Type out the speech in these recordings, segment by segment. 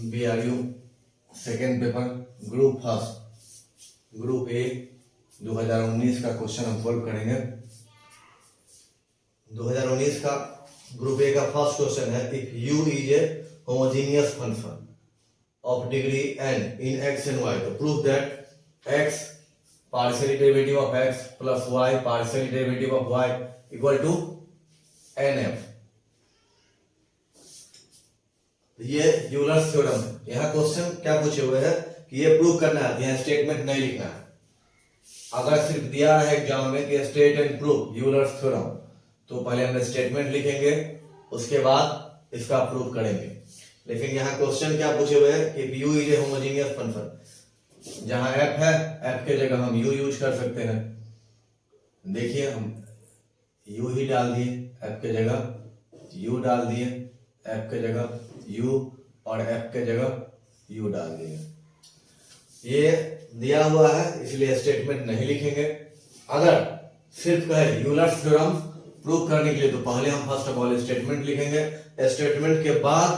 BRU second paper group first group A 2019 का question हम solve करेंगे। 2019 का ग्रुप ए का फर्स्ट क्वेश्चन है, if u is a homogeneous function of degree n in x and y, तो prove that x partial derivative of x plus y partial derivative of y equal to nf। ये Euler's theorem है। यहाँ question क्या पूछे हुए हैं कि ये प्रूव करना है, यहाँ स्टेटमेंट नहीं लिखना है। अगर सिर्फ दिया है एग्जाम में कि state and prove Euler's theorem, तो पहले हम स्टेटमेंट लिखेंगे, उसके बाद इसका प्रूव करेंगे। लेकिन यहाँ क्वेश्चन क्या पूछे हुए हैं कि u is a homogeneous function, जहां f है f के जगह हम u यूज कर सकते हैं। देखिए हम u ही डाल दिए, f के जगह u डाल दिए, f के जगह u और f के जगह u डाल दिए। ये दिया हुआ है इसलिए स्टेटमेंट नहीं लिखेंगे। अगर सिर्फ कहे यूलर्स थ्योरम प्रूव करने के लिए, तो पहले हम फर्स्ट ऑफ ऑल स्टेटमेंट लिखेंगे, स्टेटमेंट के बाद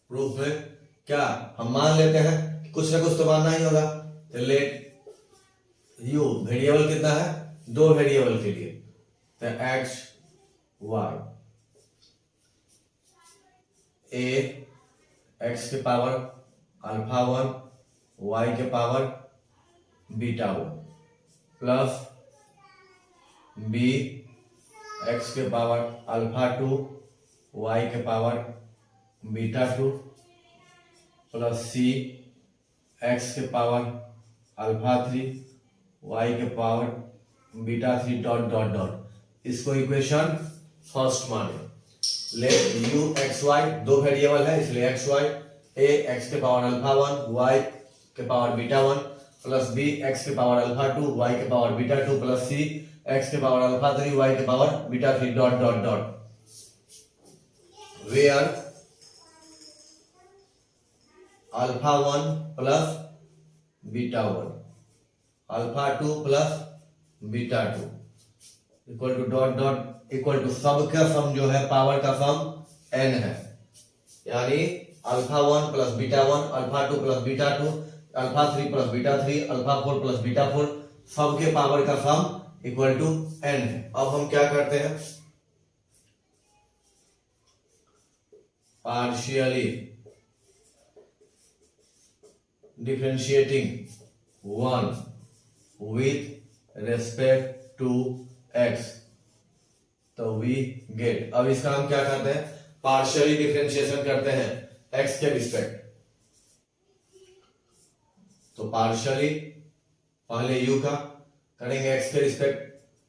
प्रूफ में क्या हम मान लेते हैं कि कुछ ना कुछ तो मानना ही होगा। तो लेट u वेरिएबल कितना है, दो वेरिएबल के लिए, तो x y a x के पावर अल्फा 1 y के power beta 1 plus b x के पावर अल्फा 2 y के power beta 2 plus c x के पावर अल्फा 3 y के power beta 3 dot dot dot. इसको इक्वेशन फर्स्ट माने। लेट u x y दो variable है इसलिए x y a x के पावर अल्फा 1 y के power beta 1 plus b x के पावर अल्फा 2 y के power beta 2 plus c x के पावर अल्फा 3 y के power beta 3 dot dot dot. Where alpha 1 plus beta 1 alpha 2 plus beta 2 equal to dot dot equal to सब का सम जो है power का सम n है, यानी alpha 1 plus beta 1 alpha 2 plus beta 2 alpha 3 plus beta 3 alpha 4 plus beta 4 सब के power का सम इक्वल टू n है। अब हम क्या करते हैं, partially differentiating 1 with respect to x, तो वी गेट। अब इसका हम क्या करते हैं, पार्शियली डिफरेंशिएशन करते हैं x के रिस्पेक्ट। तो पार्शियली पहले u का करेंगे x के रिस्पेक्ट।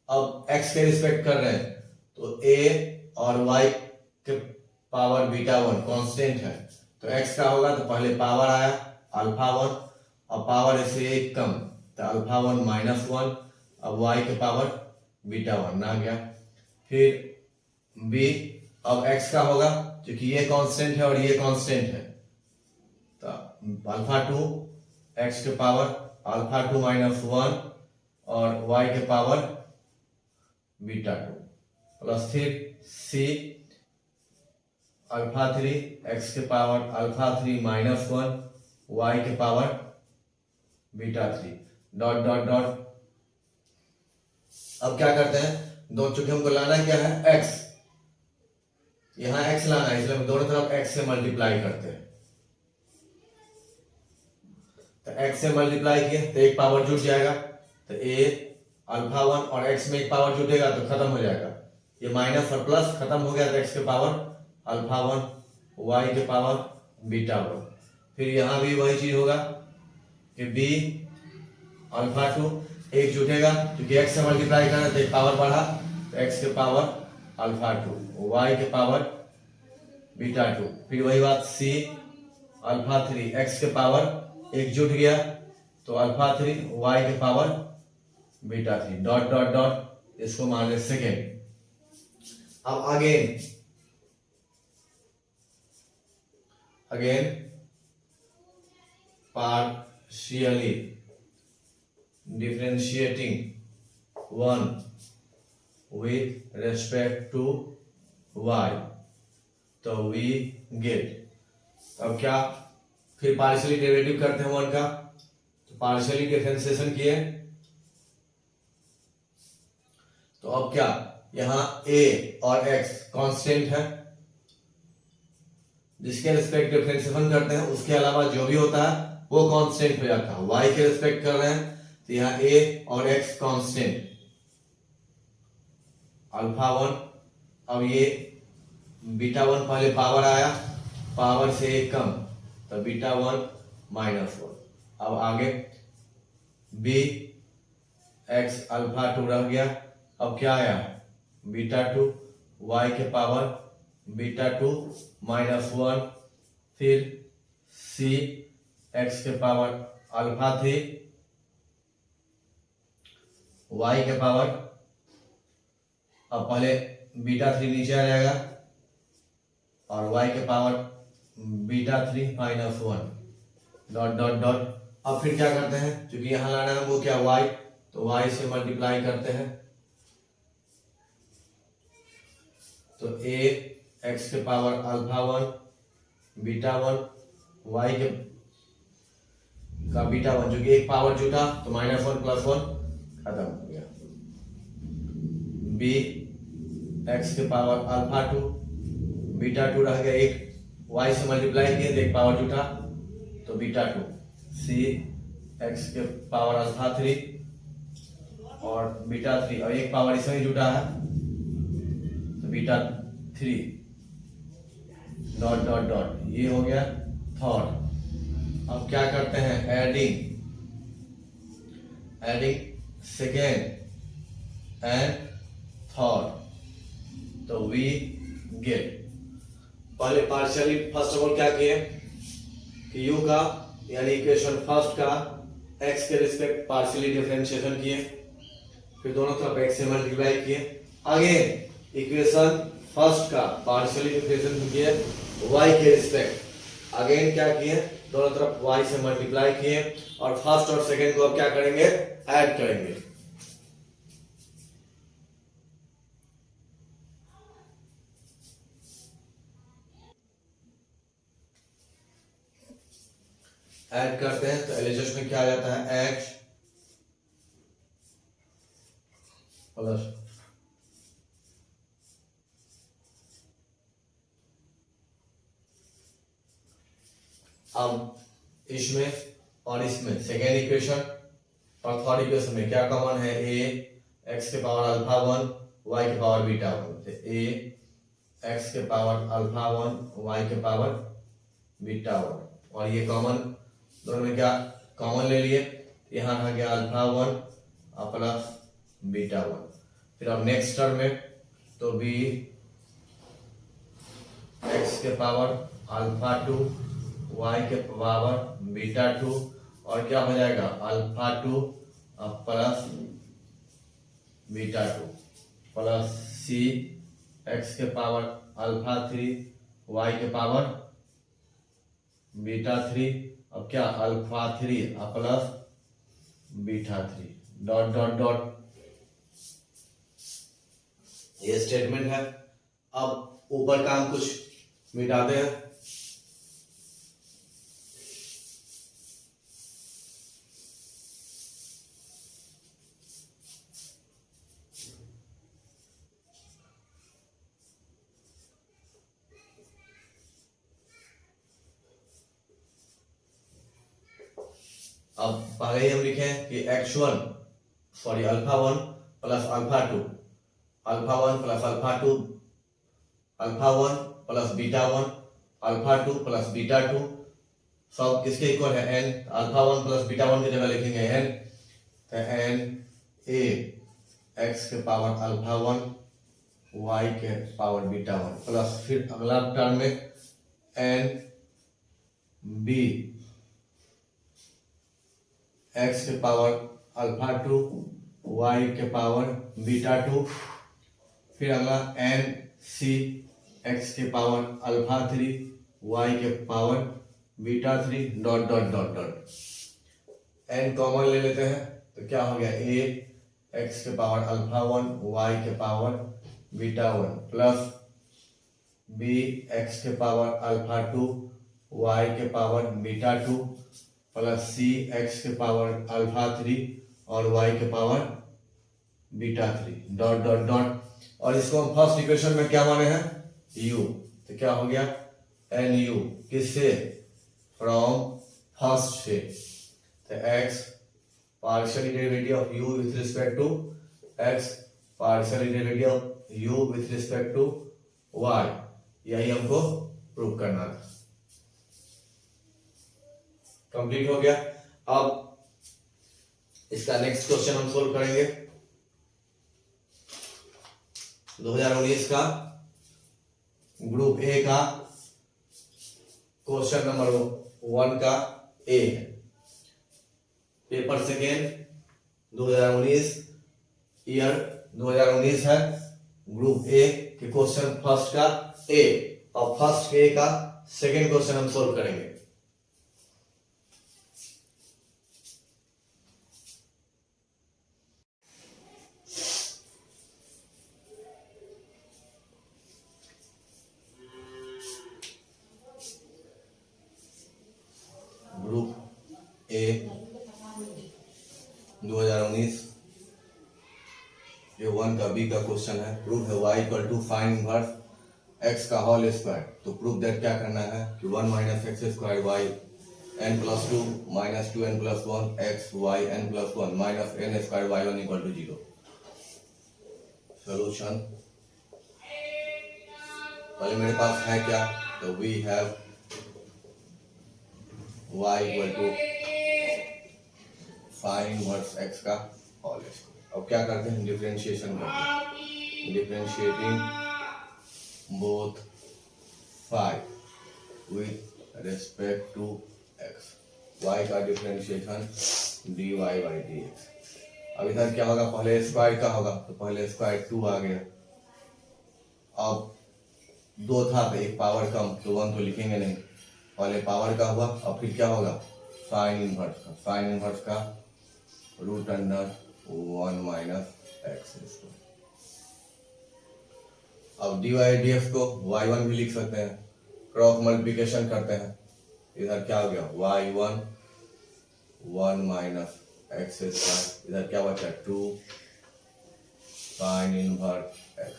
अब x के रिस्पेक्ट कर रहे हैं तो a और y के पावर बीटा 1 कांस्टेंट है, तो x का होगा तो पहले पावर आया अल्फा 1 और पावर से एक कम, तो अल्फा 1 माइनस 1, अब y के पावर बीटा 1 आ गया। फिर b, अब x का होगा क्योंकि ये कांस्टेंट है और ये कांस्टेंट है, तो अल्फा 2 x के पावर अल्फा 2 माइनस 1 और y के पावर बीटा 2 प्लस फिर c अल्फा 3 x के पावर अल्फा 3 माइनस 1 y के power beta 3 dot dot dot. अब क्या करते हैं, दो चूंकि हमको लाना क्या है x, यहां x लाना है इसलिए हम दोनों तरफ x से मल्टीप्लाई करते हैं। तो x से मल्टीप्लाई किए तो एक पावर जुट जाएगा, तो a अल्फा 1 और x में एक पावर जुटेगा तो खत्म हो जाएगा, ये माइनस और प्लस खत्म हो गया, तो x के पावर अल्फा 1 y के पावर बीटा 1। फिर यहां भी वही चीज होगा कि b अल्फा 2 एक जुटेगा क्योंकि x से मल्टीप्लाई करना तो एक पावर बढ़ा, तो x के पावर अल्फा 2 y के पावर बीटा 2। फिर वही बात c अल्फा 3 x के पावर एक जुट गया तो अल्फा 3 y के power beta 3 dot dot dot. इसको मान ले सेकेंड। अब again partially differentiating 1 with respect to y तो वी गेट, अब क्या, फिर पार्शियली डेरिवेटिव करते हैं 1 का, तो पार्शियली डिफरेंशिएशन किए, तो अब क्या, यहां a और x कांस्टेंट है, जिसके रिस्पेक्ट डिफरेंशिएशन करते हैं उसके अलावा जो भी होता है वो कांस्टेंट हो जाता है। y के रिस्पेक्ट कर रहे हैं तो यहाँ a और x कांस्टेंट, अल्फा 1, अब ये बीटा 1 पहले पावर आया, पावर से एक कम, तो बीटा 1 माइनस 1, अब आगे b x अल्फा 2 रह गया, अब क्या आया बीटा 2 y के पावर बीटा 2 माइनस 1, फिर c x के पावर अल्फा 3 y के पावर, अब पहले बीटा 3 नीचे आ जाएगा और y के power beta 3 minus 1 dot dot dot, अब फिर क्या करते हैं, क्योंकि यहां लाना है वो क्या y, तो y से मल्टीप्लाई करते हैं, तो a x के पावर अल्फा 1 बीटा 1 y के का बीटा 1, जो कि एक पावर जुटा तो माइनस 1 प्लस 1 खत्म हो गया, b x के पावर अल्फा 2 बीटा 2 रह गया, एक y से मल्टीप्लाई किए तो एक पावर जुटा तो बीटा 2, c x के पावर अल्फा 3 और बीटा 3 और एक पावर इसमें जुटा है तो बीटा 3 डॉट डॉट डॉट, ये हो गया थर्ड। अब क्या करते हैं, एडिंग सेकेंड एंड थर्ड, तो वी गेट, पहले पार्शियली फर्स्ट ऑफ ऑल क्या किए कि u का यानी इक्वेशन फर्स्ट का x के रिस्पेक्ट पार्शियली डिफरेंशिएशन किए, फिर दोनों तरफ x से मल्टीप्लाई किए, आगे इक्वेशन फर्स्ट का पार्शियली डिफरेंशिएशन किए y के रिस्पेक्ट, अगेन क्या किए दोनों तरफ y से मल्टीप्लाई किए और फर्स्ट और सेकंड को अब क्या करेंगे, ऐड करेंगे। ऐड करते हैं तो एलएचएस में क्या आ जाता है, x प्लस अब इसमें और इसमें सेकेंड इक्वेशन और थर्ड इक्वेशन में क्या कॉमन है, a x के पावर अल्फा 1 y के पावर बीटा 1, तो a x के पावर अल्फा 1 y के पावर बीटा 1, और ये कॉमन दोनों में क्या कॉमन ले लिए, यहाँ आ गया अल्फा 1 और प्लस बीटा 1, फिर अब नेक्स्ट टर्म में तो b x के पावर अल्फा 2 y के पावर बीटा 2 और क्या हो जाएगा alpha 2 plus beta 2 plus c x के पावर अल्फा 3 y के पावर बीटा 3, अब क्या alpha 3 plus beta 3 dot dot dot, ये स्टेटमेंट है। अब ऊपर का हम कुछ मिटाते हैं, अब पहले ही हम लिखे कि x1 sorry alpha 1 plus alpha 2, alpha 1 plus alpha 2, alpha 1 plus beta 1, alpha 2 plus beta 2, सब किसके इक्वल है n, अल्फा 1 प्लस बीटा 1 की जगह लिखेंगे n, तो n a x के पावर अल्फा 1 y के पावर बीटा 1 प्लस फिर अगला टर्म में n b x के पावर अल्फा 2 y के पावर बीटा 2, फिर अगला n c x के पावर अल्फा 3 y के power beta 3 dot dot dot dot, n common ले लेते हैं तो क्या हो गया a x के पावर अल्फा 1 y के power beta 1 plus b x के पावर अल्फा 2 वाई के power beta 2 plus c x के पावर अल्फा 3 और वाई के power beta 3 dot dot dot. और इसको हम फर्स्ट इक्वेशन में क्या माने हैं, u, तो क्या हो गया एन यू, किससे, फ्रॉम फर्स्ट से, तो x partial derivative of u with respect to x partial derivative of u with respect to y, यही हमको प्रूव करना था। कंप्लीट हो गया। अब इसका नेक्स्ट क्वेश्चन हम सोल्व करेंगे 2019 का ग्रुप ए का क्वेश्चन नंबर 1 का ए है, पेपर सेकेंड 2019 ईयर 2019 है, ग्रुप ए के क्वेश्चन फर्स्ट का ए, और फर्स्ट ए का सेकेंड क्वेश्चन हम सोल्व करेंगे। ग्रुप ए 2019 ये 1 का बी का क्वेश्चन है। प्रूफ है y equal to find inverse x का होल स्क्वायर। तो प्रूफ दैट क्या करना है कि 1 minus x square y n plus 2 minus 2n plus 1 x y n plus 1 minus n square y 1 equal to 0। Solution पहले मेरे पास है क्या, तो we have y equal to find inverse x का होल स्क्वायर। अब क्या करते हैं, डिफरेंशिएशन करते हैं, differentiating both phi with respect to x, y का डिफरेंशिएशन dy by dx। अब इधर क्या होगा, पहले स्क्वायर का होगा, तो पहले स्क्वायर 2 आ गया, अब 2 था तो एक पावर कम, तो 1 तो लिखेंगे नहीं, पहले पावर का हुआ, अब फिर क्या होगा साइन इनवर्स का, साइन इनवर्स का root under 1 minus x square. अब dy dx को y1 भी लिख सकते हैं, क्रॉस मल्टीप्लिकेशन करते हैं, इधर क्या हो गया y1 1 माइनस एक्स स्क्वायर, इधर क्या बचा 2 साइन इनवर्स x।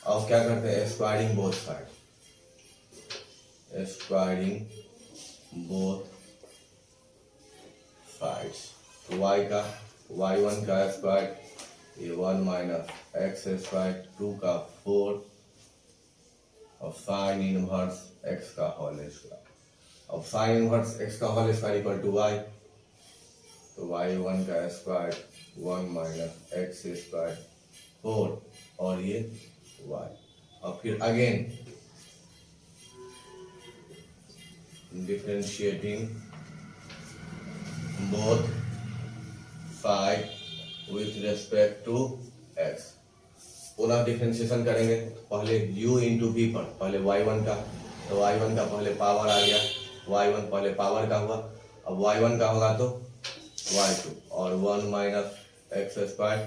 अब क्या करते हैं, squaring both side, squaring both sides, तो y का y1 का स्क्वायर ये 1 माइनस एक्स स्क्वायर 2 का 4 और साइन इनवर्स x का होल स्क्वायर। अब साइन इनवर्स x का whole square equal to y, तो y1 का स्क्वायर 1 माइनस एक्स स्क्वायर 4 और ये y। और फिर again differentiating both side with respect to x, पुनः डिफरेंशिएशन करेंगे, पहले u इंटू v पर, पहले y1 का, तो y1 का पहले पावर आ गया, y1 पहले पावर का हुआ, अब y1 का होगा तो y2 और 1 माइनस एक्स स्क्वायर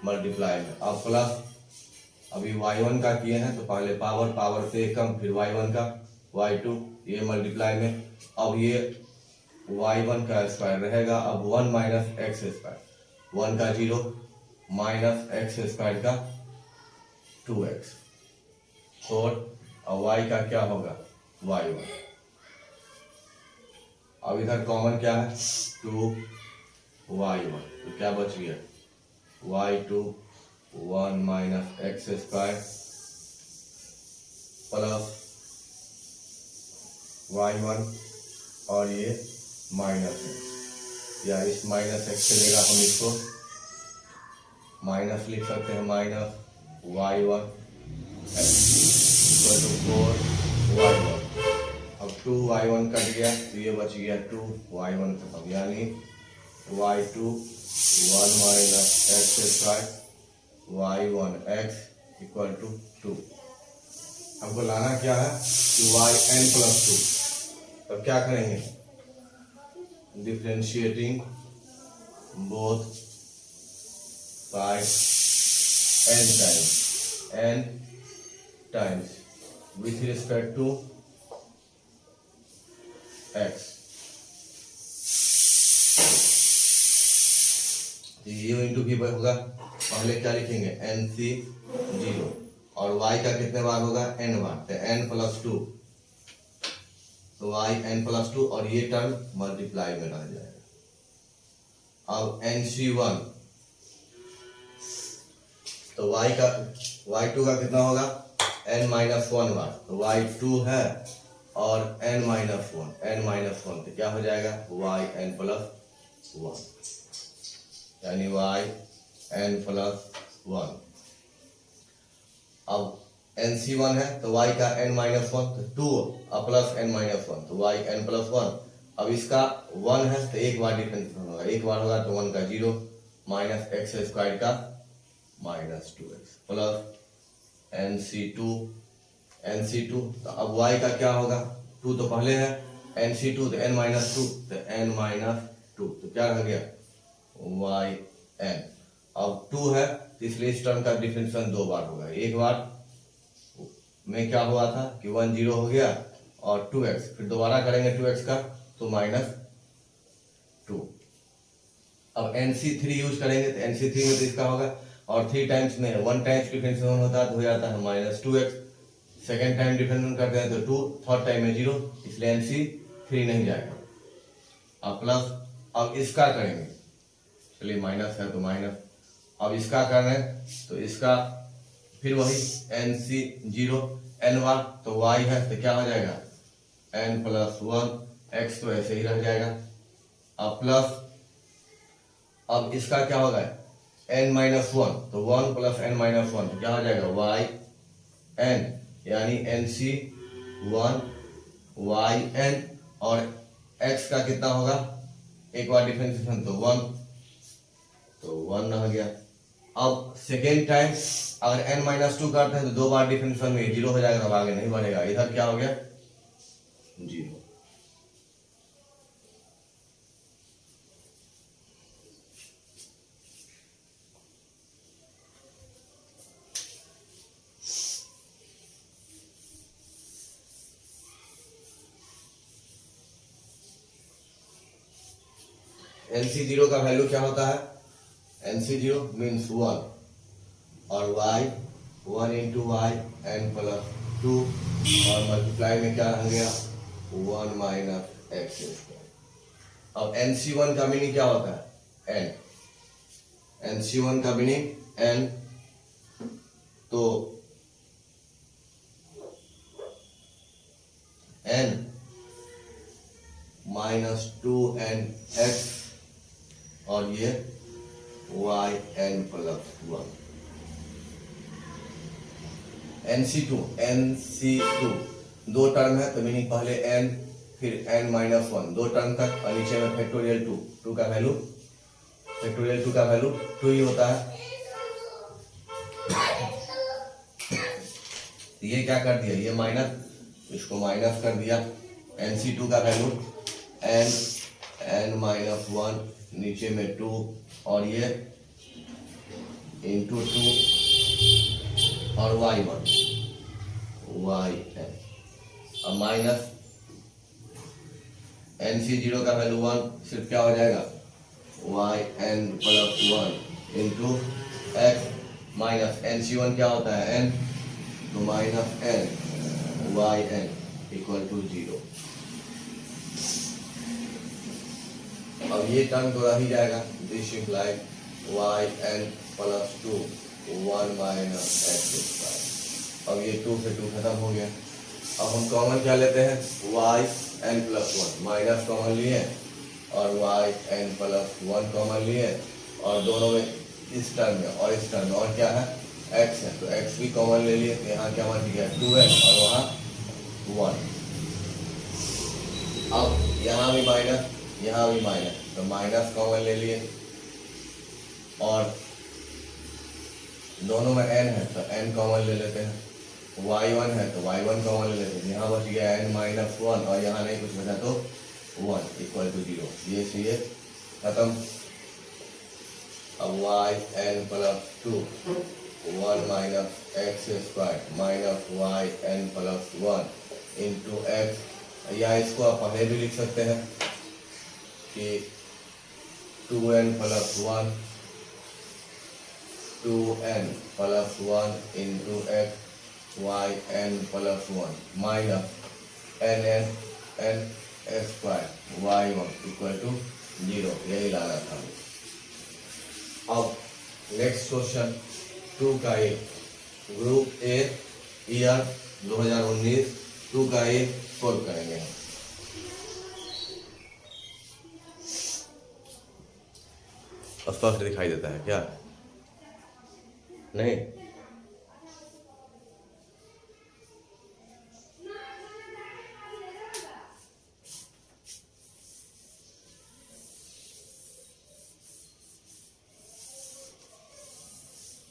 मल्टीप्लाई में, अब प्लस अभी y1 का किए हैं तो पहले पावर, पावर से कम, फिर y1 का y2 ये मल्टीप्लाई में, अब ये y1 का स्क्वायर रहेगा, अब 1 माइनस एक्स स्क्वायर, 1 का 0 माइनस एक्स स्क्वायर का 2x 4 और y का क्या होगा y1। अब इधर कॉमन क्या है 2y1, तो क्या बच गया y2 1 minus x square plus y1 और ये माइनस है, या इस माइनस एक्स से लेगा हम इसको माइनस लिख सकते हैं, minus y1 equal to 4y1। अब 2y1 कट गया तो ये बच गया 2y1 खत्म, यानी y2 1 minus x square y1 x equal to 2। हमको लाना क्या है कि yn प्लस 2, तब क्या करेंगे differentiating both side n times with respect to x. U into v होगा, पहले क्या लिखेंगे एन सी 0 और y का कितने बार होगा n बार, तो n प्लस 2, तो y n प्लस 2 और ये टर्म मल्टीप्लाई में रह जाएगा। अब NC1 तो y2 का कितना होगा n माइनस 1 बार, तो y2 है और n माइनस 1 तो क्या हो जाएगा y n प्लस 1, यानी y n प्लस 1। अब NC1 है तो y का n माइनस 1 तो 2 प्लस n माइनस 1 तो y n प्लस 1। अब इसका 1 है तो एक बार डिफरेंस होगा, एक बार होगा तो 1 का 0 माइनस एक्स स्क्वायर का माइनस 2x प्लस NC2 तो अब y का क्या होगा 2 तो पहले है, NC2 तो n माइनस 2 तो n माइनस 2 तो क्या रह गया y n। अब 2 है तो इसलिए इस टर्म का डिफरेंशियल 2 बार होगा, एक बार में क्या हुआ था कि 1 0 हो गया और 2x, फिर दोबारा करेंगे 2x का तो माइनस 2। अब NC3 यूज करेंगे तो NC3 में तो इसका होगा और 3 टाइम्स में 1 टाइम्स डिफरेंशियल होता है तो हो जाता है minus 2x, second time differential करते हैं तो 2, थर्ड टाइम में 0, इसलिए NC3 नहीं जाएगा। अब प्लस, अब इसका करेंगे, चलिए माइनस है तो माइनस, अब इसका कर रहे हैं तो इसका फिर वही NC0 n बार तो y है तो क्या हो जाएगा n प्लस 1 x तो ऐसे ही रह जाएगा। अब प्लस, अब इसका क्या होगा n माइनस 1 तो 1 प्लस n माइनस 1 तो क्या हो जाएगा y n, यानी NC1 y n और x का कितना होगा एक बार डिफरेंशिएशन तो 1 रह गया। अब सेकेंड टाइम अगर n माइनस 2 करते हैं तो 2 बार डिफरेंशियल में 0 हो जाएगा, अब आगे नहीं बढ़ेगा, इधर क्या हो गया 0। NC0 का वैल्यू क्या होता है, NC0 मीन्स 1 और y 1 into y n plus 2 और मल्टीप्लाई में क्या रह गया 1 माइनस एक्स स्क्वायर। अब NC1 का मीनिंग क्या होता है n, NC1 का मीनिंग n, तो n माइनस 2nx और ये y n प्लस 1। NC2 दो टर्म है तो मीनिंग पहले n फिर n माइनस 1 दो टर्म तक और नीचे में फैक्टोरियल 2 का वैल्यू, फैक्टोरियल 2 का वैल्यू 2 ही होता है। ये क्या कर दिया, ये माइनस, इसको माइनस कर दिया। NC2 का वैल्यू n माइनस 1 नीचे में 2 और ये इंटू 2 और y1 yn। अब माइनस NC0 का वैल्यू 1 सिर्फ क्या हो जाएगा yn plus 1 into x minus NC1 क्या होता है n, तो minus n yn equal to 0। अब ये टर्म तो रह ही जाएगा, this imply yn plus 2 1 minus x square. अब ये 2 से 2 खत्म हो गया। अब हम कॉमन क्या लेते हैं yn प्लस 1 माइनस कॉमन लिए और yn प्लस 1 कॉमन लिए और दोनों में इस टर्म में और इस टर्म में और क्या है x है तो x भी कॉमन ले लिए, तो यहाँ क्या बच गया 2x और वहाँ 1। अब यहाँ भी माइनस यहाँ भी माइनस तो माइनस कॉमन ले लिए और दोनों में n है तो n कॉमन ले लेते हैं, y1 है तो y1 कॉमन ले लेते हैं, यहाँ बच गया n माइनस 1 और यहाँ नहीं कुछ बचा तो 1 इक्वल टू 0। ये से ये खत्म। अब yn plus 2 1 minus x square minus y n plus 1 into x, या इसको आप पहले भी लिख सकते हैं कि 2n plus 1 2n plus 1 into x y n plus 1 minus n n n square y 1 equal to 0, यही लाना था। अब नेक्स्ट क्वेश्चन 2 का ए, ग्रुप ए, ईयर 2019, 2 का ए सोल्व करेंगे। स्पष्ट दिखाई देता है क्या? नहीं,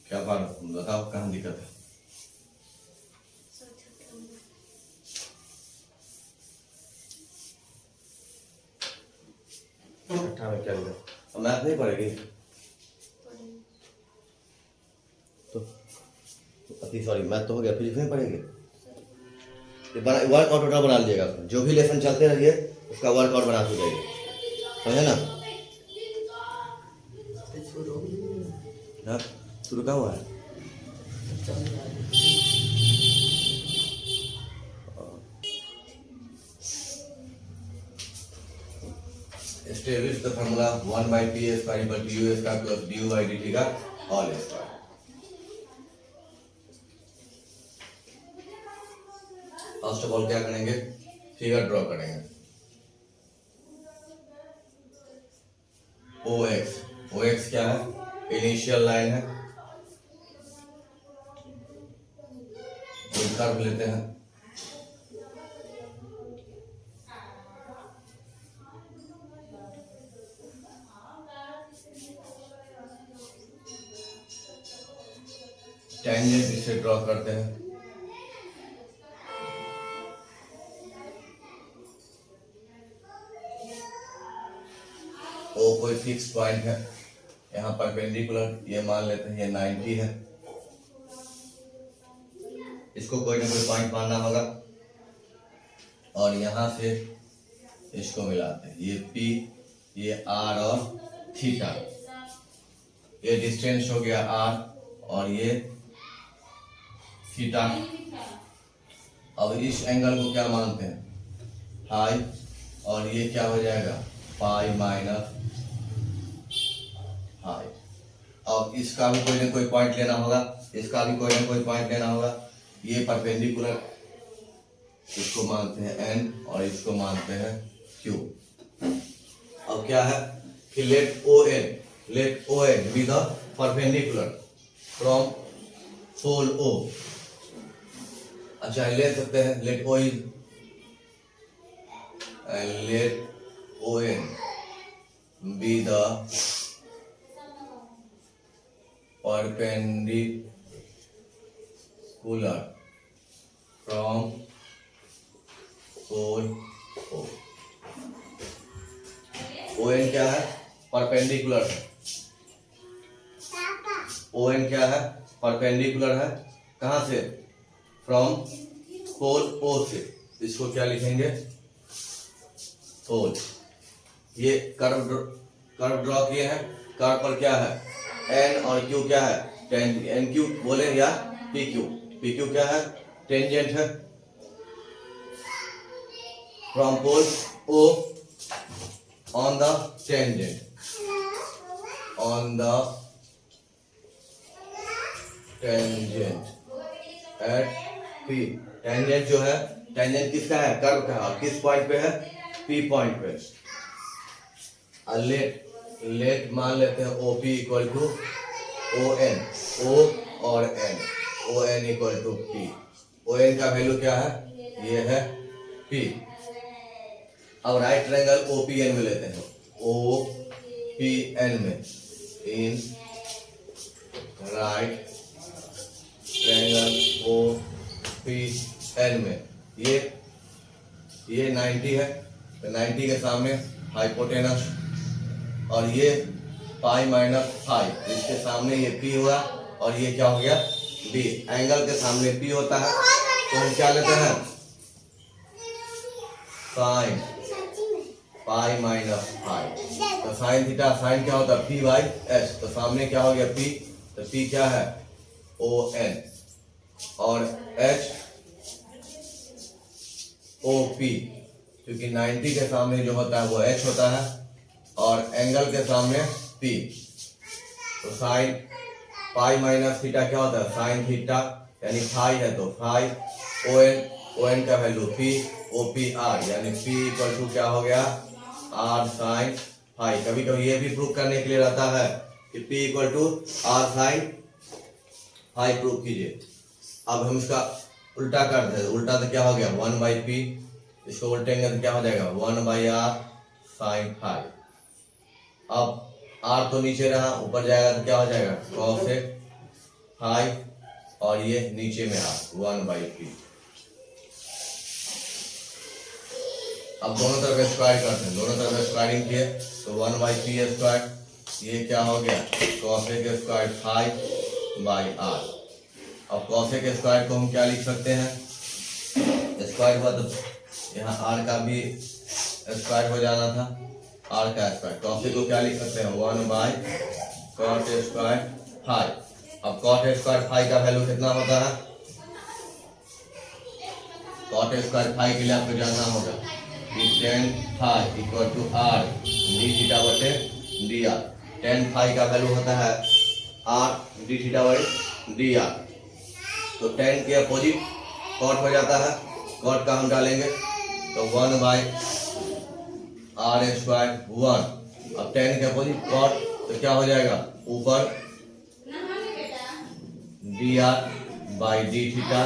क्या बात बताओ, कहाँ दिक्कत है? छठा में क्या दिक्कत? मैथ नहीं पढ़ेगी तो अति सॉरी, मैथ तो हो गया, फिजिक्स नहीं पढ़ेगी? वर्क आउट बना लीजिएगा, जो भी लेसन चलते रहिए उसका वर्क आउट बना जाइए, समझे ना? शुरू का हुआ है establish the formula 1 by p square equal to u square plus du by dt का whole square. First of all क्या करेंगे, फिगर ड्रॉ करेंगे। OX क्या है? इनिशियल लाइन है, कर्व लेते हैं। टेंजेंट इसे ड्रॉ करते हैं। ओ कोई फिक्स पॉइंट है, यहाँ परपेंडिकुलर ये मान लेते हैं, ये 90 है, इसको कोई ना कोई पॉइंट मानना होगा और यहाँ से इसको मिलाते हैं, ये P, ये R और थीटा, ये डिस्टेंस हो गया R और ये थीटा। अब इस एंगल को क्या मानते हैं? हाई, और ये क्या हो जाएगा? Pi minus high. अब इसका भी कोई ना कोई पॉइंट लेना होगा, इसका भी कोई ना कोई पॉइंट लेना होगा। ये परपेंडिकुलर, इसको मानते हैं N और इसको मानते हैं Q। अब क्या है कि let ON be the perpendicular from pole O। अच्छा, ले सकते हैं let ON be the perpendicular from pole O। ON क्या है? परपेंडिकुलर है। ON क्या है? परपेंडिकुलर है। कहाँ से? फ्रॉम पोल O से। इसको क्या लिखेंगे? पोल। ये कर्व ड्रॉ किए हैं। कर्व पर क्या है? N और Q क्या है? NQ बोले या PQ क्या है? टेंजेंट है। From pole O on the tangent at P। Tangent जो है, टेंजेंट किसका है? कर्व का है। किस पॉइंट पे है? P पॉइंट पे। लेट मान लेते हैं OP equal to ON, O और N, ON equal to P। ON का वैल्यू क्या है? ये है P। अब राइट ट्रायंगल OPN में लेते हैं, OPN में, इन राइट ट्रायंगल OPN में ये 90 है, तो 90 के सामने हाइपोटेनस, और ये पाई माइनस फाई, इसके सामने ये P हुआ और ये क्या हो गया बी। एंगल के सामने पी होता है तो हम क्या लेते हैं साइन पाई माइनस फाई। तो साइन थीटा, साइन क्या होता है पी बाई एच, तो सामने क्या हो गया पी, तो पी क्या है ओ एन और एच ओ पी, क्योंकि 90 के सामने जो होता है वो एच होता है और एंगल के सामने पी। तो साइन पाई माइनस थीटा क्या होता है साइन थीटा, यानी फाई है तो फाई ओ एन का value P, O P R, यानी पी इक्वल टू क्या हो गया आर साइन फाई। कभी कभी ये भी प्रूव करने के लिए रहता है कि P equal to R sine phi prove कीजिए। अब हम इसका उल्टा करते हैं, उल्टा तो क्या हो गया 1 बाई पी, इसको उल्टेंगे तो क्या हो जाएगा 1 बाई आर साइन फाई। अब आर तो नीचे रहा, ऊपर जाएगा तो क्या हो जाएगा कॉसेक फाई और ये नीचे में आर 1 बाई पी। अब दोनों तरफ स्क्वायर करते हैं, दोनों तरफ स्क्वायरिंग किए तो 1 बाई पी स्क्वायर, ये क्या हो गया cosec square phi by R. अब कॉसेक स्क्वायर को हम क्या लिख सकते हैं, स्क्वायर हुआ तो यहाँ आर का भी स्क्वायर हो जाना था, आर का स्क्वायर। कॉसेक को क्या लिख सकते हैं 1 बाई कॉट स्क्वायर फाई। अब कॉट स्क्वायर फाई का वैल्यू कितना होता है, कॉट स्क्वायर फाई के लिए आपको जानना होगा कि tan phi equal to r d theta बटे डी आर। tan फाई का वैल्यू होता है आर डी थीटा बटे डी आर, तो tan के अपोजिट कॉट हो जाता है, कॉट का हम डालेंगे तो 1 बाई आर स्क्वायर 1। अब tan के अपोजिट कॉट तो क्या हो जाएगा ऊपर D r by d theta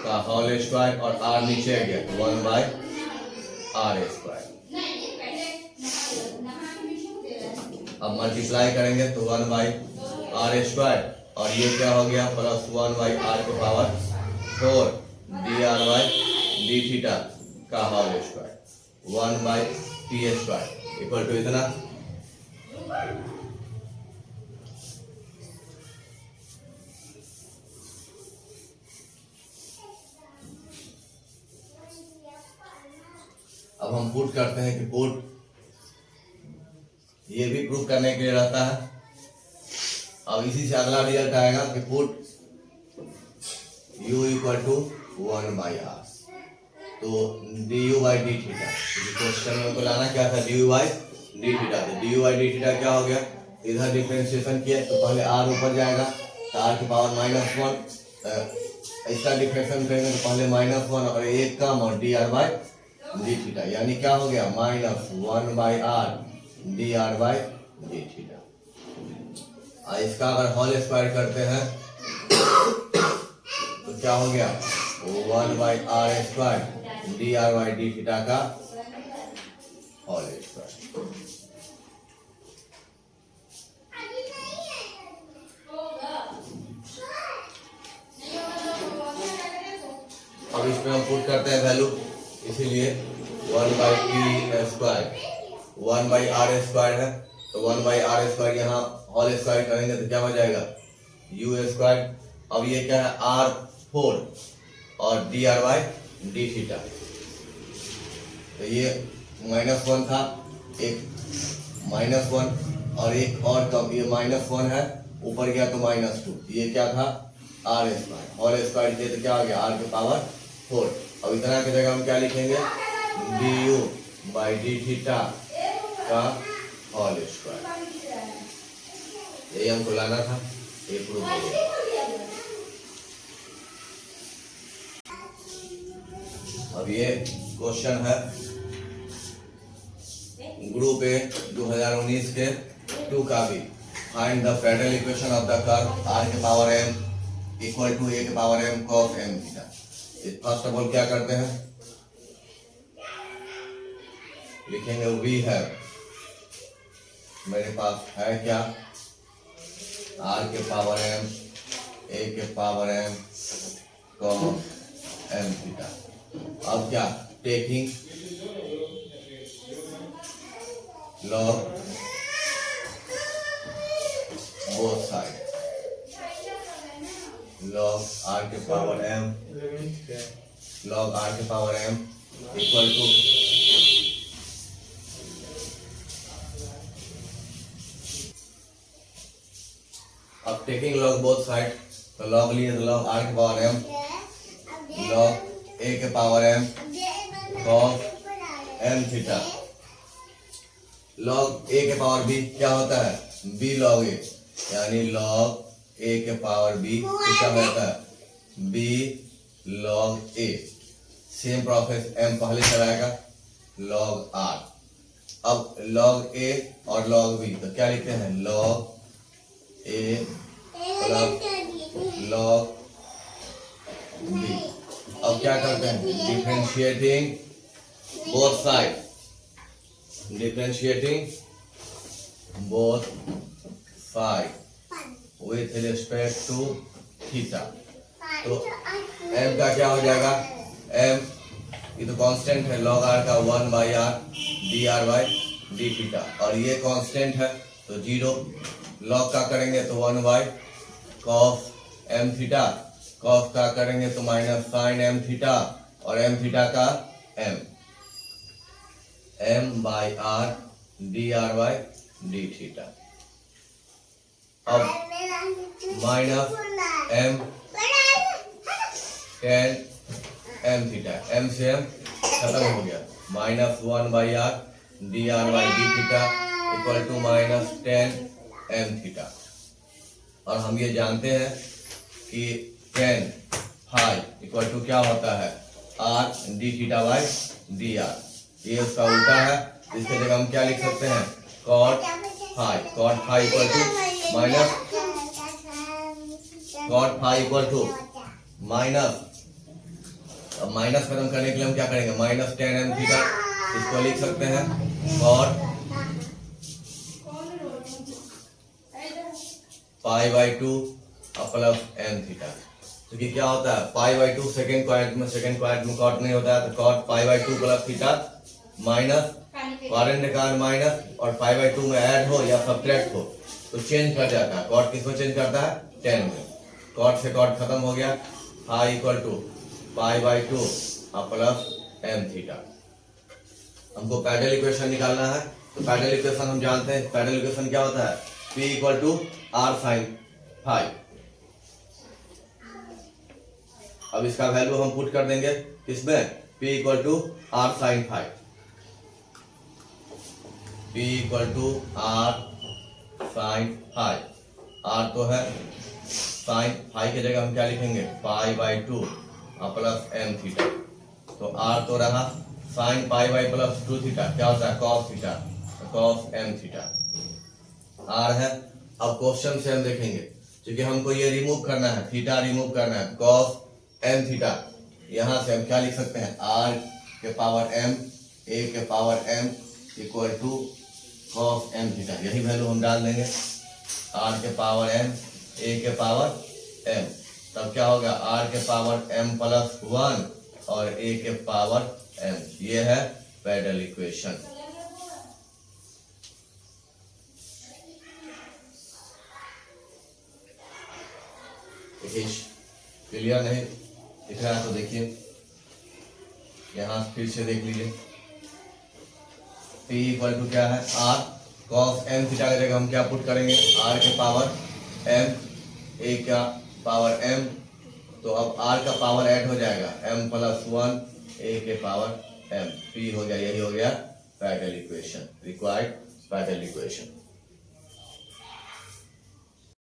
का होल स्क्वायर और आर नीचे आ गया 1 बाई आर स्क्वायर। अब मल्टीप्लाई करेंगे तो 1 बाई आर स्क्वायर और ये क्या हो गया प्लस 1 बाई आर के power 4 d r by d theta का whole square 1 by t square equal to इतना। अब हम पुट करते हैं कि पुट ये भी प्रूव करने के लिए रहता है। अब इसी से अगला रिजल्ट आएगा कि put u equal to 1 by r, तो d u by d theta, question में को लाना क्या था d u by d theta, तो d u by d theta क्या हो गया, इधर डिफरेंशिएशन किया तो पहले आर ऊपर जाएगा तो आर की पावर -1, इसका डिफरेंशिएशन करेंगे तो पहले -1 और एक कम और D r by d theta, यानी क्या हो गया -1 by R D r by d theta. इसका अगर होल स्क्वायर करते हैं तो क्या हो गया 1 by r square d r by d theta का होल स्क्वायर। अब इसमें हम पुट करते हैं वैल्यू, इसीलिए 1 by p square 1 by r square है तो 1 बाई आर स्क्वायर यहाँ होल स्क्वायर करेंगे तो क्या हो जाएगा यू स्क्वायर। अब ये क्या है R4 और D r by d theta, तो ये -1 था, एक -1 और एक और कम, ये -1 है ऊपर गया तो -2, ये क्या था आर स्क्वायर, होल स्क्वायर किया तो क्या आ गया आर के पावर 4। अब इतना की जगह हम क्या लिखेंगे D u by d theta का होल स्क्वायर, यही हमको लाना था, ये प्रूफ हो गया। अब ये क्वेश्चन है ग्रुप ए 2019 के 2 का भी, find the federal equation of the curve r के power m equal to a के power m cos m theta. First of all क्या करते हैं, लिखेंगे वी है, मेरे पास है क्या r के पावर m a के power m cos m theta. अब क्या taking log both side, log r के पावर m log r के पावर m इक्वल टू अब टेकिंग log बोथ साइड, तो log लिए तो log r के पावर m log a के power m cos m theta. log a के power b क्या होता है, b log a, यानी log a के पावर b क्या होता है, b log a। Same process m पहले चलाएगा log r। अब log a और log b तो क्या लिखते हैं, log a plus log b। अब क्या करते हैं, differentiating both side, differentiating both side with respect to theta. तो m का क्या हो जाएगा, m ये तो कांस्टेंट है log r का 1 by r dr by d theta, और ये कांस्टेंट है तो 0। log का करेंगे तो 1 by cos m theta, cos का करेंगे तो माइनस साइन m थीटा, और m थीटा का m by r dr by d theta. अब minus m tan m theta, m से m खत्म हो गया, minus 1 by r dr by d theta equal to minus tan m theta. और हम ये जानते हैं कि tan फाई इक्वल टू क्या होता है, r D theta by D R. ये उसका उल्टा है, इसके जगह हम क्या लिख सकते हैं, cot phi. cot phi equal to minus, cot phi equal to minus, अब माइनस खत्म करने के लिए हम क्या करेंगे, माइनस tan m थीटा, इसको लिख सकते हैं cot pi by 2 plus m theta. क्योंकि क्या होता है, पाई बाई 2 सेकेंड क्वाड्रेंट में कॉट नहीं होता है, तो cot pi by 2 plus theta minus quadrant निकाल माइनस, और पाई बाई 2 में ऐड हो या सब्ट्रैक्ट हो तो चेंज कर जाता है। कॉट किसको चेंज करता है, tan में। कॉट से कॉट खत्म हो गया, pi equal to pi by 2 plus m theta. हमको पैरेलल इक्वेशन निकालना है, तो पैरेलल इक्वेशन हम जानते हैं, पैरेलल इक्वेशन क्या होता है, p equal to r sine phi. अब इसका वैल्यू हम पुट कर देंगे किसमें, p equal to r sine phi, p equal to r sine phi. r तो है साइन फाई की जगह हम क्या लिखेंगे, पाई बाई 2 प्लस m थीटा। तो r तो रहा sine pi by plus 2 theta, क्या होता है cos theta, cos m theta r है। अब क्वेश्चन से हम देखेंगे, क्योंकि हमको ये रिमूव करना है, थीटा रिमूव करना है, cos m थीटा, यहाँ से हम क्या लिख सकते हैं, r के पावर m a के power m equal to cos m theta. यही वैल्यू हम डाल देंगे, r के पावर m a के पावर m, तब क्या होगा, r के पावर m प्लस 1 और a के पावर m। ये है पैरेलल इक्वेशन। क्लियर नहीं दिख रहा है तो देखिए, यहाँ फिर से देख लीजिए, p इक्वल टू क्या है, r cos m थीटा की जगह हम क्या पुट करेंगे, r के पावर m a का पावर m, तो अब r का पावर ऐड हो जाएगा, m प्लस 1 a के पावर m, p हो गया, यही हो गया parallel equation, required parallel equation.